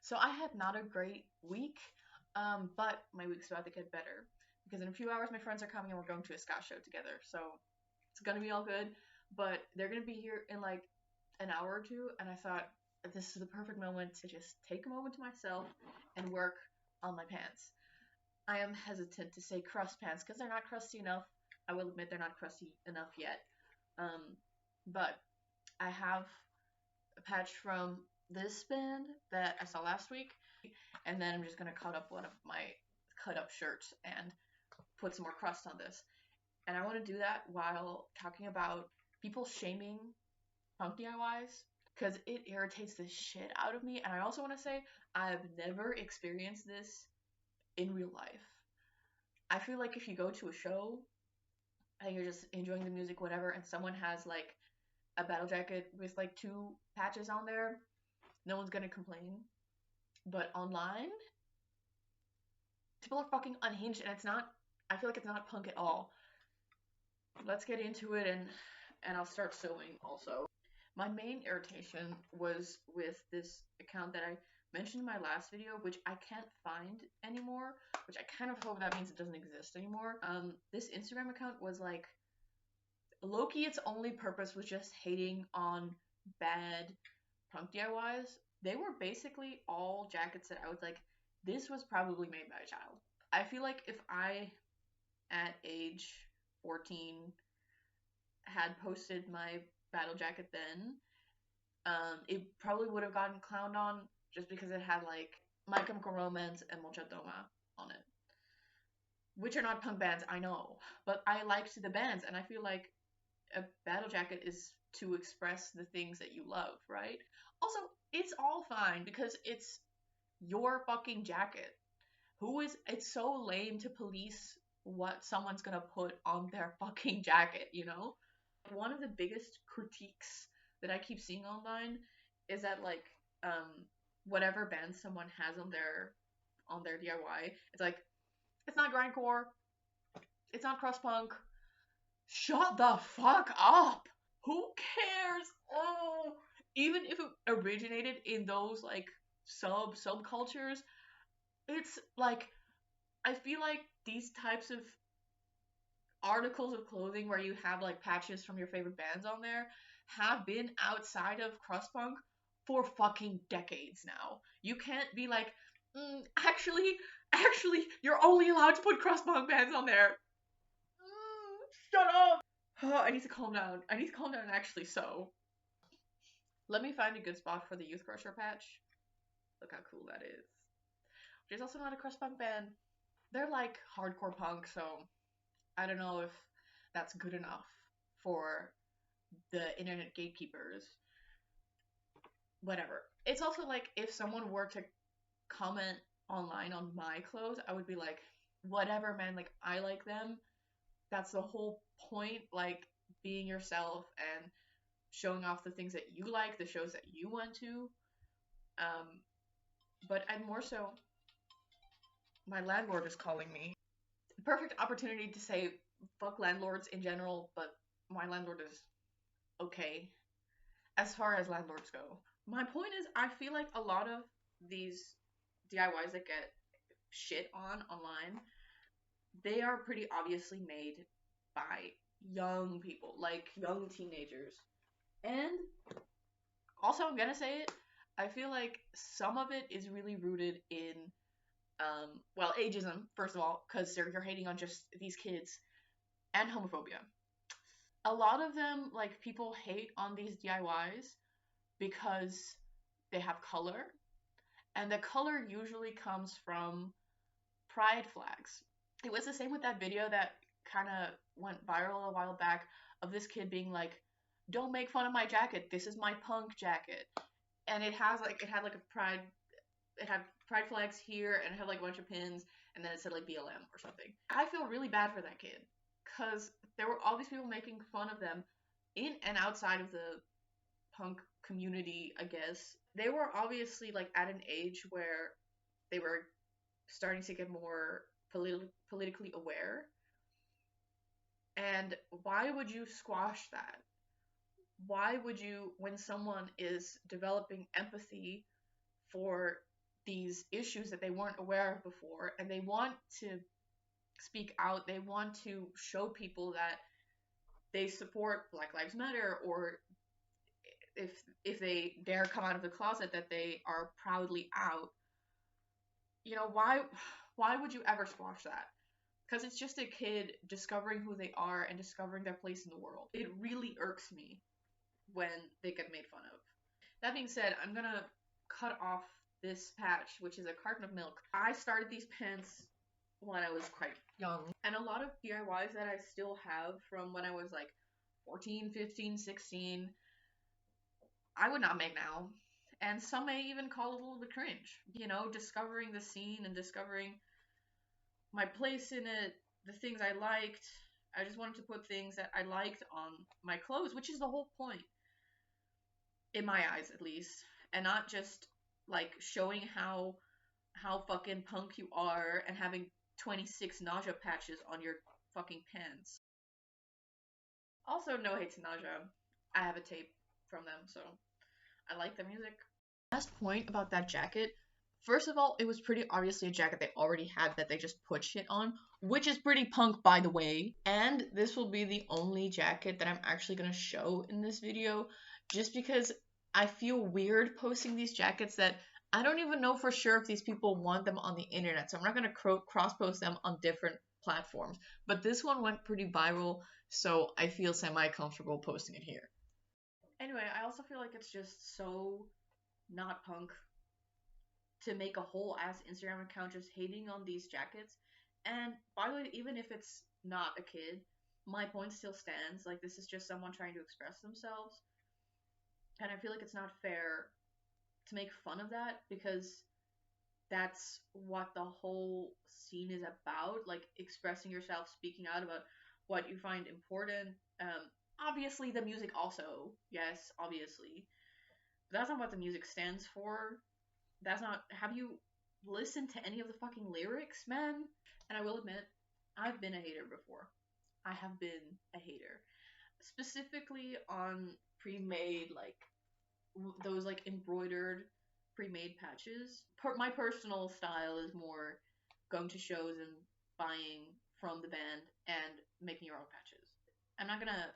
So I had not a great week, but my week's about to get better because in a few hours my friends are coming and we're going to a ska show together. So it's gonna be all good, but they're gonna be here in like an hour or two, and I thought this is the perfect moment to just take a moment to myself and work on my pants. I am hesitant to say crust pants because they're not crusty enough. I will admit they're not crusty enough yet. But I have a patch from this band that I saw last week, and then I'm just gonna cut up one of my cut up shirts and put some more crust on this. And I want to do that while talking about people shaming punk DIYs because it irritates the shit out of me. And I also want to say I've never experienced this in real life. I feel like if you go to a show and you're just enjoying the music, whatever, and someone has like a battle jacket with like two patches on there, no one's gonna complain. But online, people are fucking unhinged, and it's not. I feel like it's not punk at all. Let's get into it, and I'll start sewing also. My main irritation was with this account that I mentioned in my last video, which I can't find anymore, which I kind of hope that means it doesn't exist anymore. This Instagram account was like, low-key its only purpose was just hating on bad punk DIYs. They were basically all jackets that I was like, this was probably made by a child. I feel like if I, at age 14, had posted my battle jacket then, it probably would have gotten clowned on just because it had like My Chemical Romance and Mochadoma on it, which are not punk bands, I know, but I liked the bands, and I feel like a battle jacket is to express the things that you love, right? Also, it's all fine because it's your fucking jacket. It's so lame to police what someone's gonna put on their fucking jacket, you know? One of the biggest critiques that I keep seeing online is that like whatever band someone has on their DIY, it's like it's not grindcore, it's not crust punk. Shut the fuck up. Who cares? Oh, even if it originated in those like subcultures, it's like I feel like these types of articles of clothing where you have like patches from your favorite bands on there have been outside of crust punk for fucking decades now. You can't be like, actually, you're only allowed to put crust punk bands on there. Shut up. Oh, I need to calm down. I need to calm down and actually sew. Let me find a good spot for the Youth Crusher patch. Look how cool that is. Which is also not a crust punk band. They're like hardcore punk, so I don't know if that's good enough for the internet gatekeepers. Whatever. It's also like if someone were to comment online on my clothes, I would be like, whatever, man, like I like them. That's the whole point, like being yourself and showing off the things that you like, the shows that you went to. But I'm more so, my landlord is calling me. Perfect opportunity to say fuck landlords in general, but my landlord is okay as far as landlords go. My point is, I feel like a lot of these DIYs that get shit on online, they are pretty obviously made by young people, like young teenagers. And also, I'm gonna say it, I feel like some of it is really rooted in, well, ageism, first of all, because you're hating on just these kids, and homophobia. A lot of them, like, people hate on these DIYs because they have color, and the color usually comes from pride flags. It was the same with that video that kind of went viral a while back of this kid being like, don't make fun of my jacket, this is my punk jacket. And it had like a pride, it had pride flags here, and it had like a bunch of pins, and then it said like BLM or something. I feel really bad for that kid because there were all these people making fun of them in and outside of the punk community, I guess. They were obviously like at an age where they were starting to get more politically aware. And why would you squash that? Why would you, when someone is developing empathy for these issues that they weren't aware of before, and they want to speak out. They want to show people that they support Black Lives Matter, or if they dare come out of the closet, that they are proudly out. You know, why would you ever squash that? Because it's just a kid discovering who they are and discovering their place in the world. It really irks me when they get made fun of. That being said, I'm gonna cut off this patch, which is a carton of milk. I started these pants when I was quite young, and a lot of DIYs that I still have from when I was like 14, 15, 16, I would not make now. And some may even call it a little bit cringe. You know, discovering the scene and discovering my place in it, the things I liked. I just wanted to put things that I liked on my clothes, which is the whole point. In my eyes, at least. And not just, like, showing how fucking punk you are and having 26 nausea patches on your fucking pants. Also, no hate to nausea. I have a tape from them, so I like the music. Last point about that jacket. First of all, it was pretty obviously a jacket they already had that they just put shit on, which is pretty punk, by the way. And this will be the only jacket that I'm actually gonna show in this video, just because I feel weird posting these jackets that I don't even know for sure if these people want them on the internet, so I'm not gonna cross-post them on different platforms. But this one went pretty viral, so I feel semi-comfortable posting it here. Anyway, I also feel like it's just so not punk to make a whole ass Instagram account just hating on these jackets. And by the way, even if it's not a kid, my point still stands. Like, this is just someone trying to express themselves. And I feel like it's not fair to make fun of that, because that's what the whole scene is about. Like, expressing yourself, speaking out about what you find important. Obviously the music also, yes, obviously. But that's not what the music stands for. That's not. Have you listened to any of the fucking lyrics, man? And I will admit, I've been a hater before. I have been a hater. Specifically on pre-made, like, those, like, embroidered pre-made patches. My personal style is more going to shows and buying from the band and making your own patches. I'm not gonna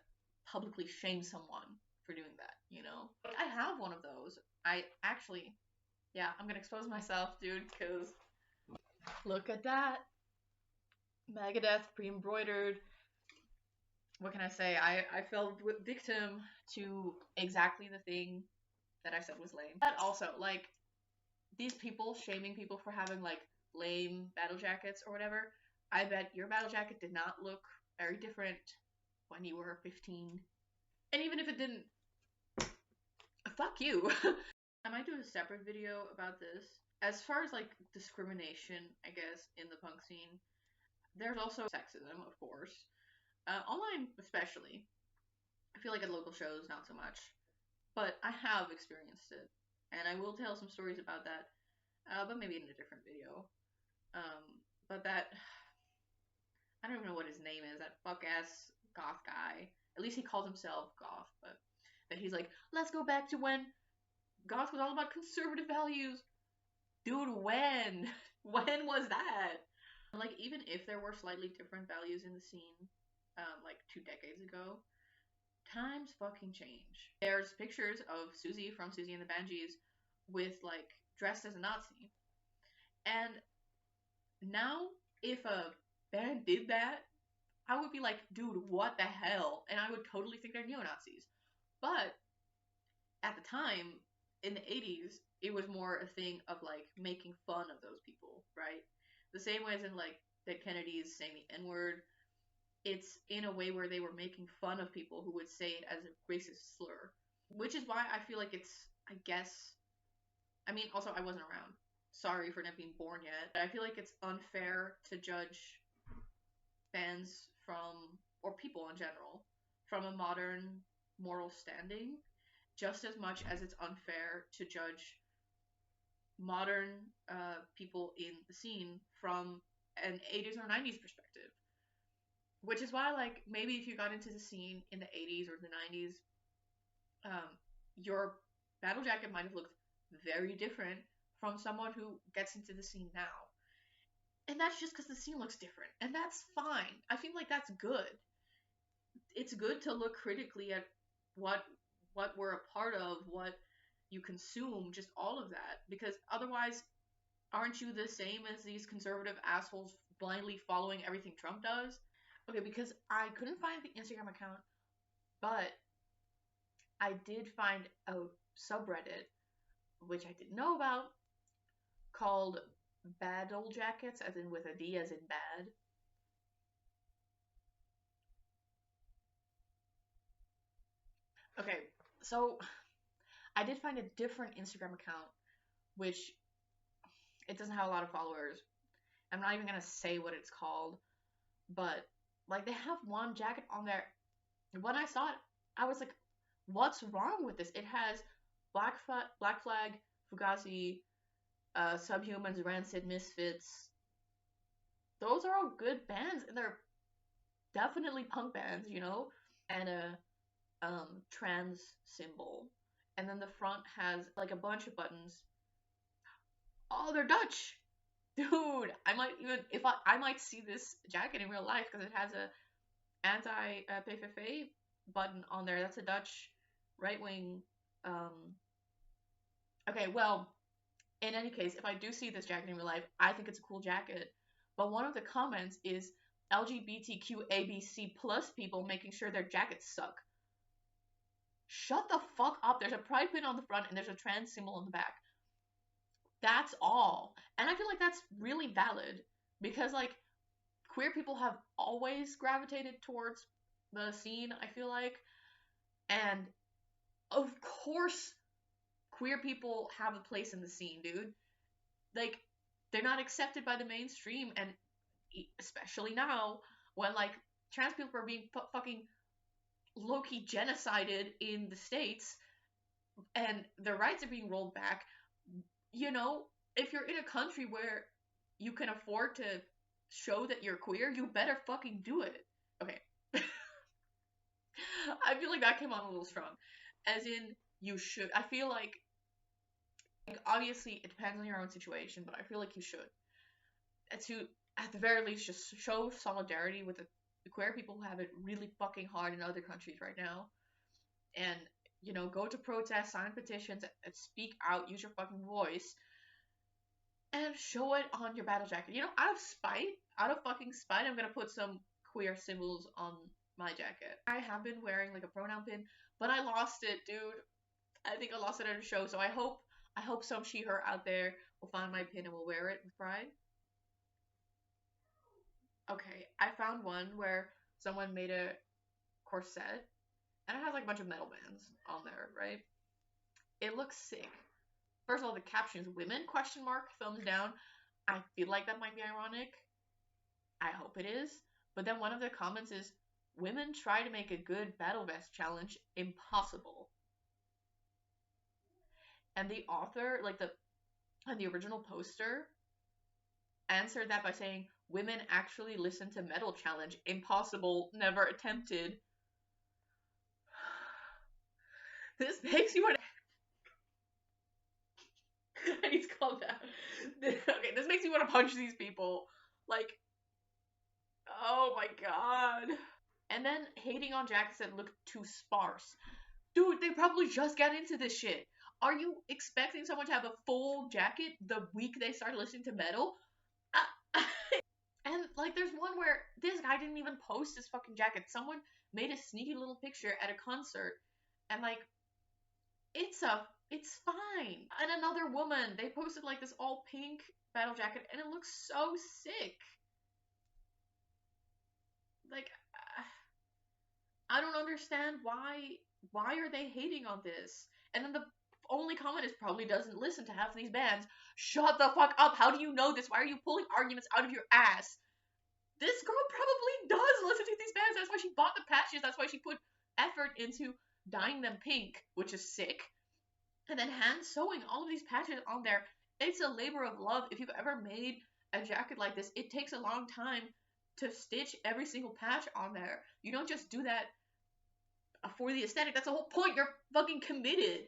publicly shame someone for doing that, you know? I have one of those. I actually... Yeah, I'm gonna expose myself, dude, because look at that. Megadeth pre-embroidered. What can I say? I fell victim to exactly the thing that I said was lame. But also, like, these people shaming people for having, like, lame battle jackets or whatever, I bet your battle jacket did not look very different when you were 15. And even if it didn't, fuck you. I might do a separate video about this. As far as, like, discrimination, I guess, in the punk scene, there's also sexism, of course. Online, especially. I feel like at local shows, not so much. But I have experienced it. And I will tell some stories about that, but maybe in a different video. But that... I don't even know what his name is, that fuck-ass goth guy. At least he calls himself goth, but that he's like, let's go back to when goth was all about conservative values. Dude, when? When was that? Like, even if there were slightly different values in the scene, like 2 decades ago, times fucking change. There's pictures of Susie from Susie and the Banshees with, like, dressed as a Nazi. And now, if a band did that, I would be like, dude, what the hell? And I would totally think they're neo-Nazis. But at the time, in the 80s, it was more a thing of, like, making fun of those people, right? The same way as in, like, Dead Kennedys saying the N-word. It's in a way where they were making fun of people who would say it as a racist slur. Which is why I feel like it's, I guess... I mean, also, I wasn't around. Sorry for not being born yet. But I feel like it's unfair to judge bands from, or people in general, from a modern moral standing, just as much as it's unfair to judge modern people in the scene from an 80s or 90s perspective. Which is why, like, maybe if you got into the scene in the 80s or the 90s, your battle jacket might have looked very different from someone who gets into the scene now. And that's just because the scene looks different. And that's fine. I feel like that's good. It's good to look critically at what we're a part of, what you consume, just all of that. Because otherwise, aren't you the same as these conservative assholes blindly following everything Trump does? Okay, because I couldn't find the Instagram account, but I did find a subreddit, which I didn't know about, called Battlejackets, as in with a D as in bad. Okay, so I did find a different Instagram account, which it doesn't have a lot of followers. I'm not even gonna say what it's called, but like they have one jacket on there. When I saw it, I was like, "What's wrong with this?" It has Black Flag, Fugazi, Subhumans, Rancid, Misfits. Those are all good bands, and they're definitely punk bands, you know. And a trans symbol, and then the front has like a bunch of buttons. Oh, they're Dutch, dude. I might even if I might see this jacket in real life because it has a anti PVV button on there. That's a Dutch right wing. Okay, well, in any case, if I do see this jacket in real life, I think it's a cool jacket. But one of the comments is LGBTQ ABC plus people making sure their jackets suck. Shut the fuck up. There's a pride pin on the front and there's a trans symbol on the back. That's all. And I feel like that's really valid because, like, queer people have always gravitated towards the scene, I feel like. And of course, queer people have a place in the scene, dude. Like, they're not accepted by the mainstream, and especially now when, like, trans people are being fucking low-key genocided in the States and their rights are being rolled back. You know, if you're in a country where you can afford to show that you're queer, you better fucking do it. Okay. I feel like that came on a little strong. As in, you should. I feel like obviously, it depends on your own situation, but I feel like you should. To, at the very least, just show solidarity with the queer people who have it really fucking hard in other countries right now. And, you know, go to protests, sign petitions, and speak out, use your fucking voice, and show it on your battle jacket. You know, out of fucking spite, I'm gonna put some queer symbols on my jacket. I have been wearing like a pronoun pin, but I lost it, dude. I think I lost it at a show, so I hope some she/her out there will find my pin and will wear it with pride. Okay, I found one where someone made a corset, and it has like a bunch of metal bands on there, right? It looks sick. First of all, the caption is "women?" question mark, thumbs down. I feel like that might be ironic. I hope it is. But then one of the comments is, "Women try to make a good battle vest challenge impossible." And the author, like the original poster, answered that by saying, "Women actually listen to metal challenge. Impossible. Never attempted." This makes me want to... I need to calm down. Okay, this makes me want to punch these people. Like, oh my god. And then hating on jackets that look too sparse. Dude, they probably just got into this shit. Are you expecting someone to have a full jacket the week they started listening to metal? And, like, there's one where this guy didn't even post his fucking jacket. Someone made a sneaky little picture at a concert, and, like, it's fine. And another woman, they posted, like, this all pink battle jacket, and it looks so sick. Like, I don't understand why are they hating on this? And then the only comment is probably doesn't listen to half of these bands. Shut the fuck up. How do you know this? Why are you pulling arguments out of your ass? This girl probably does listen to these bands. That's why she bought the patches. That's why she put effort into dyeing them pink, which is sick. And then hand sewing all of these patches on there. It's a labor of love. If you've ever made a jacket like this, it takes a long time to stitch every single patch on there. You don't just do that for the aesthetic. That's the whole point. You're fucking committed.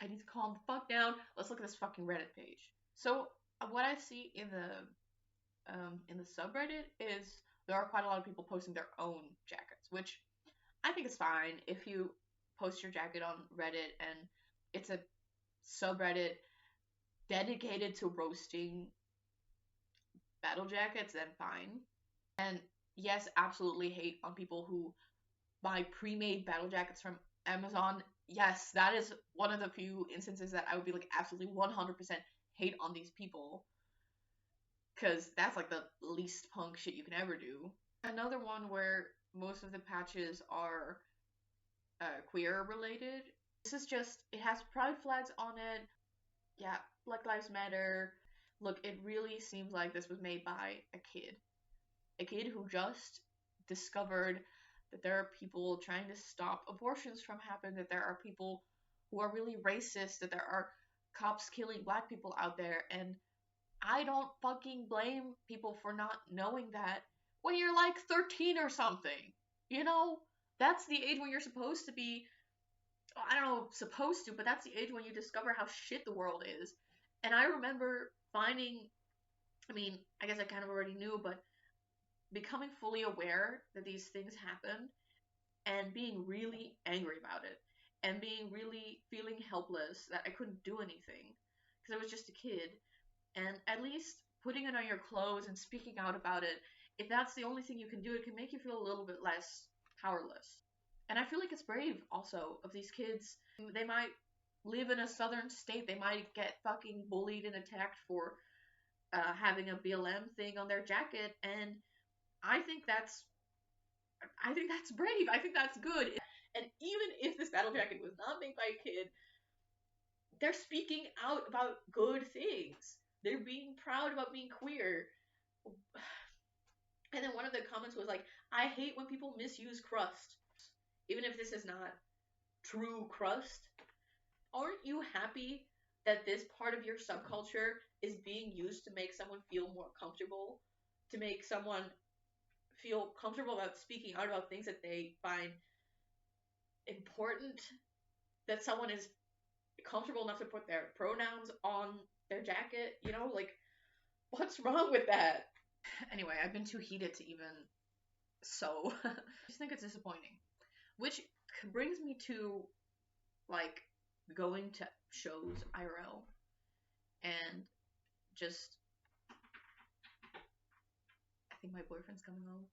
I need to calm the fuck down. Let's look at this fucking Reddit page. So what I see in the subreddit is there are quite a lot of people posting their own jackets, which I think is fine if you post your jacket on Reddit and it's a subreddit dedicated to roasting battle jackets, then fine. And yes, absolutely hate on people who buy pre-made battle jackets from Amazon. Yes, that is one of the few instances that I would be like absolutely 100% hate on these people. Because that's like the least punk shit you can ever do. Another one where most of the patches are queer related. This is just, it has pride flags on it. Yeah, Black Lives Matter. Look, it really seems like this was made by a kid. A kid who just discovered that there are people trying to stop abortions from happening, that there are people who are really racist, that there are cops killing black people out there, and I don't fucking blame people for not knowing that when you're like 13 or something. You know? That's the age when you're supposed to be, I don't know, supposed to, but that's the age when you discover how shit the world is. And I remember finding, I mean, I guess I kind of already knew, but becoming fully aware that these things happen and being really angry about it and being really feeling helpless that I couldn't do anything because I was just a kid. And at least putting it on your clothes and speaking out about it, if that's the only thing you can do, it can make you feel a little bit less powerless. And I feel like it's brave also of these kids. They might live in a southern state, they might get fucking bullied and attacked for having a BLM thing on their jacket, and I think that's brave. I think that's good. And even if this battle jacket was not made by a kid, they're speaking out about good things. They're being proud about being queer. And then one of the comments was like, I hate when people misuse crust. Even if this is not true crust, aren't you happy that this part of your subculture is being used to make someone feel more comfortable? To make someone feel comfortable about speaking out about things that they find important? That someone is comfortable enough to put their pronouns on their jacket? You know, like, what's wrong with that? Anyway, I've been too heated to even so. I just think it's disappointing. Which brings me to, like, going to shows IRL and just, I think my boyfriend's coming home.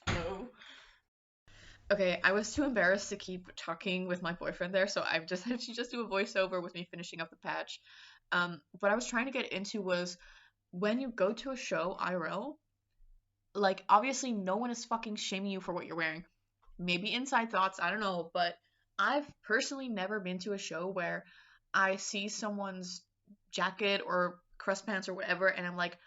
Hello. Okay, I was too embarrassed to keep talking with my boyfriend there, so I've just had to just do a voiceover with me finishing up the patch. What I was trying to get into was when you go to a show IRL, like, obviously no one is fucking shaming you for what you're wearing. Maybe inside thoughts, I don't know, but I've personally never been to a show where I see someone's jacket or crust pants or whatever, and I'm like,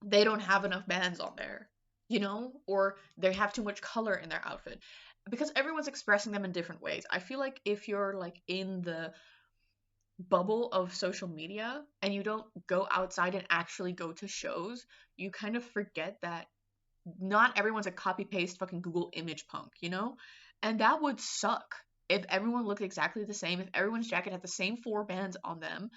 they don't have enough bands on there, you know? Or they have too much color in their outfit. Because everyone's expressing them in different ways. I feel like if you're, like, in the bubble of social media and you don't go outside and actually go to shows, you kind of forget that not everyone's a copy-paste fucking Google image punk, you know? And that would suck if everyone looked exactly the same, if everyone's jacket had the same 4 bands on them.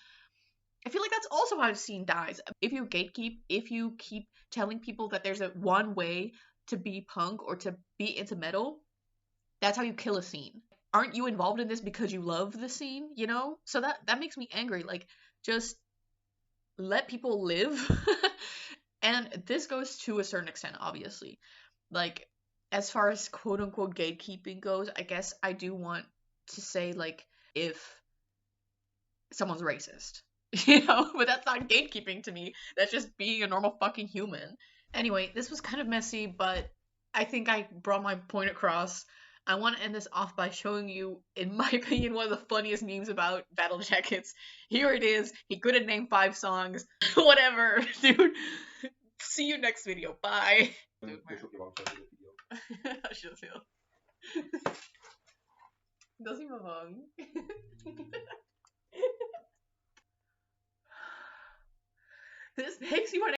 I feel like that's also how the scene dies. If you gatekeep, if you keep telling people that there's a one way to be punk or to be into metal, that's how you kill a scene. Aren't you involved in this because you love the scene, you know? So that makes me angry. Like, just let people live. And this goes to a certain extent, obviously. Like, as far as quote-unquote gatekeeping goes, I guess I do want to say, like, if someone's racist. You know, but that's not gatekeeping to me. That's just being a normal fucking human. Anyway, this was kind of messy, but I think I brought my point across. I want to end this off by showing you, in my opinion, one of the funniest memes about battle jackets. Here it is. He couldn't name 5 songs. Whatever, dude. See you next video. Bye. Dude, Doesn't even wrong. This makes you want